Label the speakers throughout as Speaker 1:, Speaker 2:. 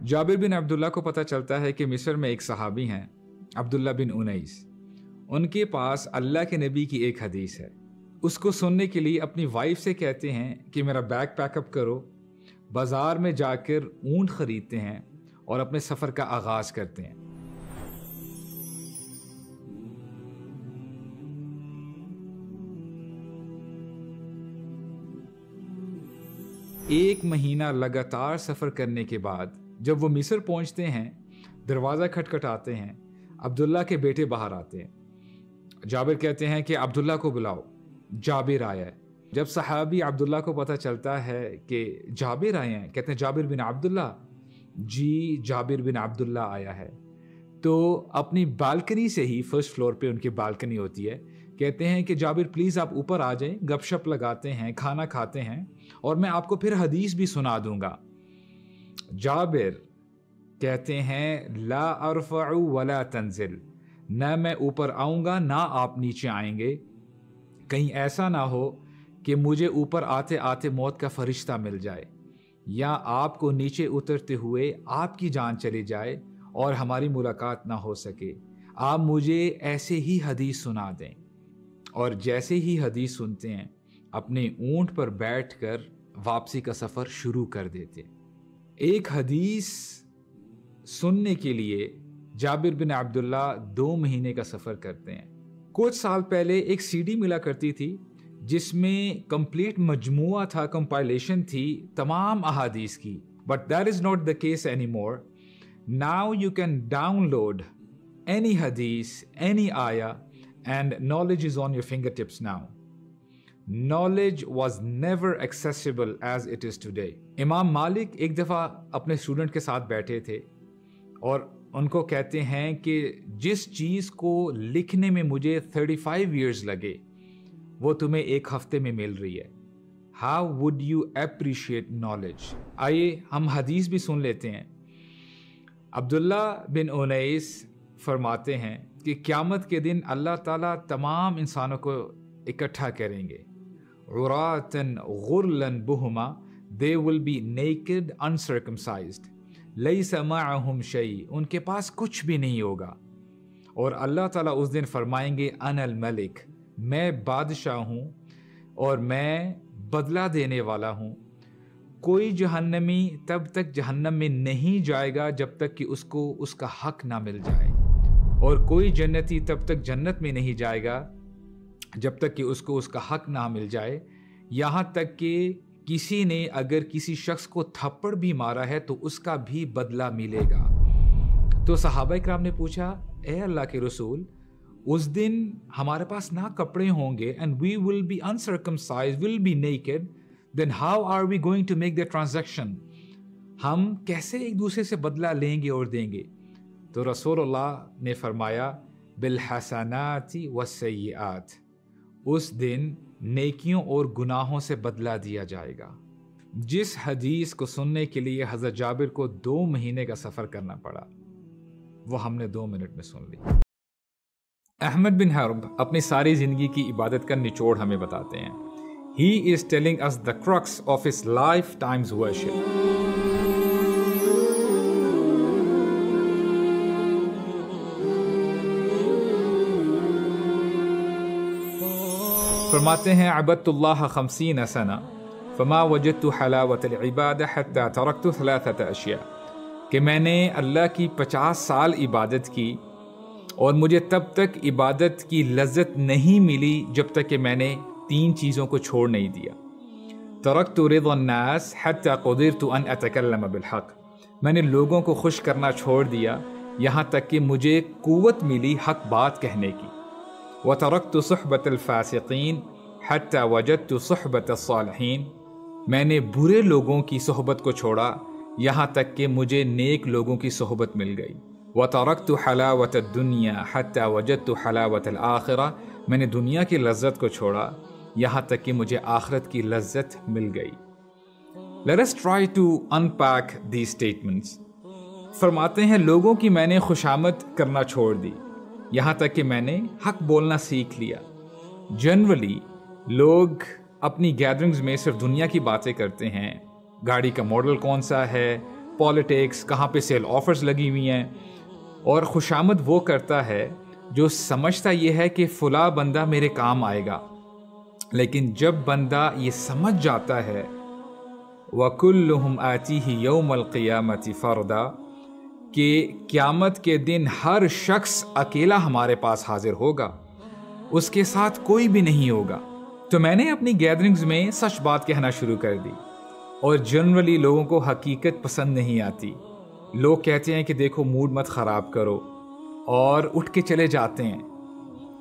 Speaker 1: जाबिर बिन अब्दुल्ला को पता चलता है कि मिस्र में एक सहाबी हैं, अब्दुल्ला बिन उनैस। उनके पास अल्लाह के नबी की एक हदीस है। उसको सुनने के लिए अपनी वाइफ से कहते हैं कि मेरा बैग पैकअप करो। बाज़ार में जाकर ऊंट ख़रीदते हैं और अपने सफ़र का आगाज़ करते हैं। एक महीना लगातार सफ़र करने के बाद जब वो मिस्र पहुंचते हैं, दरवाज़ा खटखटाते हैं। अब्दुल्ला के बेटे बाहर आते हैं। जाबिर कहते हैं कि अब्दुल्ला को बुलाओ, जाबिर आया है। जब सहाबी अब्दुल्ला को पता चलता है कि जाबिर आए हैं, कहते हैं जाबिर बिन अब्दुल्ला? जी, जाबिर बिन अब्दुल्ला आया है। तो अपनी बालकनी से ही, फर्स्ट फ्लोर पे उनकी बालकनी होती है, कहते हैं कि जाबिर प्लीज़ आप ऊपर आ जाएं, गपशप लगाते हैं, खाना खाते हैं और मैं आपको फिर हदीस भी सुना दूंगा। जाबिर कहते हैं ला अरफ़उ वला तंजिल, न मैं ऊपर आऊँगा ना आप नीचे आएंगे। कहीं ऐसा ना हो कि मुझे ऊपर आते आते मौत का फरिश्ता मिल जाए या आपको नीचे उतरते हुए आपकी जान चली जाए और हमारी मुलाकात ना हो सके। आप मुझे ऐसे ही हदीस सुना दें। और जैसे ही हदीस सुनते हैं, अपने ऊंट पर बैठकर वापसी का सफ़र शुरू कर देते। एक हदीस सुनने के लिए जाबिर बिन अब्दुल्ला 2 महीने का सफ़र करते हैं। कुछ साल पहले एक सीडी मिला करती थी जिसमें कंप्लीट मजमुआ था, कंपाइलेशन थी तमाम अहादीस की। But that is not the case any more. Now you can download any हदीस, एनी आया, and knowledge is on your fingertips now. Knowledge was never accessible as it is today. इमाम मालिक एक दफ़ा अपने स्टूडेंट के साथ बैठे थे और उनको कहते हैं कि जिस चीज़ को लिखने में मुझे 35 years लगे वो तुम्हें एक हफ्ते में मिल रही है। How would you appreciate knowledge? आइए हम हदीस भी सुन लेते हैं। अब्दुल्ला बिन उनैस फरमाते हैं कि क़यामत के दिन अल्लाह ताला तमाम इंसानों को इकट्ठा करेंगे। उरातन गुरलन बुहुमा, they will be naked uncircumcised, लैसा मअहुम शै, उनके पास कुछ भी नहीं होगा। और अल्लाह ताला उस दिन फरमाएंगे अनल मलिक, मैं बादशाह हूँ और मैं बदला देने वाला हूँ। कोई जहन्नमी तब तक जहन्नम में नहीं जाएगा जब तक कि उसको उसका हक ना मिल जाए, और कोई जन्नती तब तक जन्नत में नहीं जाएगा जब तक कि उसको उसका हक ना मिल जाए। यहाँ तक कि किसी ने अगर किसी शख्स को थप्पड़ भी मारा है तो उसका भी बदला मिलेगा। तो सहाबा इकराम ने पूछा, ए अल्लाह के रसूल, उस दिन हमारे पास ना कपड़े होंगे, and we will be uncircumcised, will be naked, then how are we going to make the transaction? हम कैसे एक दूसरे से बदला लेंगे और देंगे? तो रसूलुल्लाह ने फरमाया बिल हसनाति वस्सय्यात, उस दिन नेकियों और गुनाहों से बदला दिया जाएगा। जिस हदीस को सुनने के लिए हज़रत जाबिर को 2 महीने का सफ़र करना पड़ा, वो हमने 2 मिनट में सुन ली। अहमद बिन हर्ब अपनी सारी ज़िंदगी की इबादत का निचोड़ हमें बताते हैं। He is telling us the crux of his lifetime's worship. फरमाते हैं अबदतुल्लाह 50 सना फमा वजदतु हलावतल इबादह हत्ता तरक्तु थलाथत अशिया, कि मैंने अल्लाह की 50 साल इबादत की और मुझे तब तक इबादत की लज्जत नहीं मिली जब तक कि मैंने 3 चीज़ों को छोड़ नहीं दिया। तरक्तु रिज़न नास हत्ता क़दिरतु अन अतकल्लम बिलहक़, मैंने लोगों को खुश करना छोड़ दिया यहाँ तक कि मुझे क़ुव्वत मिली हक़ बात कहने की। व तरक्तु सुहबतल फ़ासिक़ीन हत्ता वजदतु सुहबतस सालिहीन, मैंने बुरे लोगों की सोहबत को छोड़ा यहाँ तक कि मुझे नेक लोगों की सोहबत मिल गई। व तरक्तु हलावतद दुनिया हत्ता वजदतु हलावतल आखिरा, मैंने दुनिया की लज्जत को छोड़ा यहाँ तक कि मुझे आखिरत की लज्जत मिल गई। Let us try to unpack these statements. फरमाते हैं लोगों की मैंने खुशामद करना छोड़ दी यहाँ तक कि मैंने हक बोलना सीख लिया। जनरली लोग अपनी गैदरिंग्स में सिर्फ दुनिया की बातें करते हैं, गाड़ी का मॉडल कौन सा है, पॉलिटिक्स, कहाँ पे सेल ऑफर्स लगी हुई हैं। और खुशामद वो करता है जो समझता ये है कि फ़ुला बंदा मेरे काम आएगा। लेकिन जब बंदा ये समझ जाता है वकुल्लुहुम आतीही यौमल क़ियामति फ़रदा, कि क़यामत के दिन हर शख्स अकेला हमारे पास हाजिर होगा, उसके साथ कोई भी नहीं होगा। तो मैंने अपनी गैदरिंग्स में सच बात कहना शुरू कर दी। और जनरली लोगों को हकीकत पसंद नहीं आती। लोग कहते हैं कि देखो मूड मत ख़राब करो, और उठ के चले जाते हैं।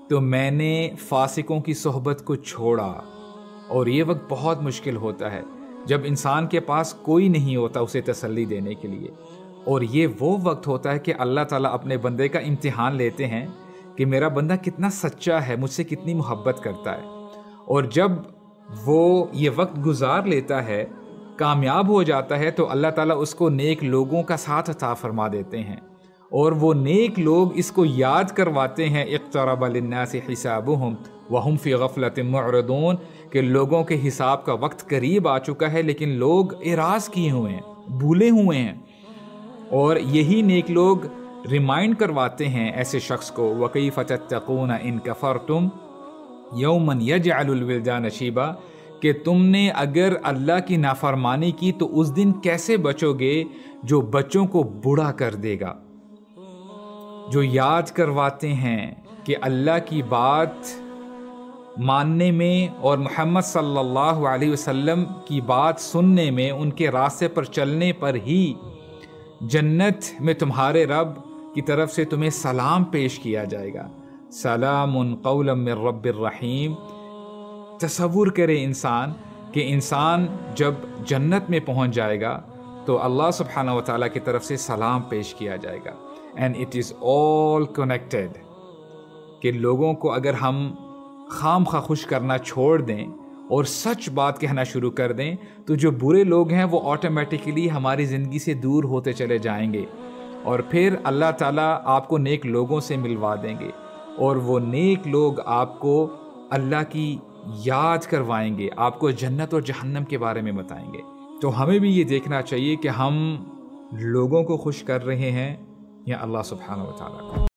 Speaker 1: तो मैंने फासिकों की सोहबत को छोड़ा। और ये वक्त बहुत मुश्किल होता है जब इंसान के पास कोई नहीं होता उसे तसल्ली देने के लिए। और ये वो वक्त होता है कि अल्लाह ताला अपने बंदे का इम्तिहान लेते हैं कि मेरा बंदा कितना सच्चा है, मुझसे कितनी मोहब्बत करता है। और जब वो ये वक्त गुजार लेता है, कामयाब हो जाता है, तो अल्लाह ताला उसको नेक लोगों का साथ अता फरमा देते हैं। और वो नेक लोग इसको याद करवाते हैं इक़्तरब लिन्नासि हिसाबुहुम वहुम फ़ी गफ़लतिन मुअरिदून, कि लोगों के हिसाब का वक्त करीब आ चुका है लेकिन लोग एराज़ किए हुए हैं, भूले हुए हैं। और यही नेक लोग रिमाइंड करवाते हैं ऐसे शख्स को, वकैफ़ तत्तक़ून इन कफ़रतुम यौमन यजअलुल विल्दान शीबा, कि तुमने अगर अल्लाह की नाफरमानी की तो उस दिन कैसे बचोगे जो बच्चों को बूढ़ा कर देगा। जो याद करवाते हैं कि अल्लाह की बात मानने में और मोहम्मद सल्लल्लाहु अलैहि वसल्लम की बात सुनने में, उनके रास्ते पर चलने पर ही जन्नत में तुम्हारे रब की तरफ से तुम्हें सलाम पेश किया जाएगा। सलामुन क़ौलन मिर रब्बिर रहीम। तसव्वुर करे इंसान कि इंसान जब जन्नत में पहुंच जाएगा तो अल्लाह सुब्हानहु व तआला की तरफ से सलाम पेश किया जाएगा। And it is all connected, कि लोगों को अगर हम खाम खा खुश करना छोड़ दें और सच बात कहना शुरू कर दें, तो जो बुरे लोग हैं वो ऑटोमेटिकली हमारी ज़िंदगी से दूर होते चले जाएंगे। और फिर अल्लाह ताला आपको नेक लोगों से मिलवा देंगे, और वो नेक लोग आपको अल्लाह की याद करवाएंगे, आपको जन्नत और जहन्नम के बारे में बताएंगे। तो हमें भी ये देखना चाहिए कि हम लोगों को खुश कर रहे हैं या अल्लाह सुब्हानहु व तआला को।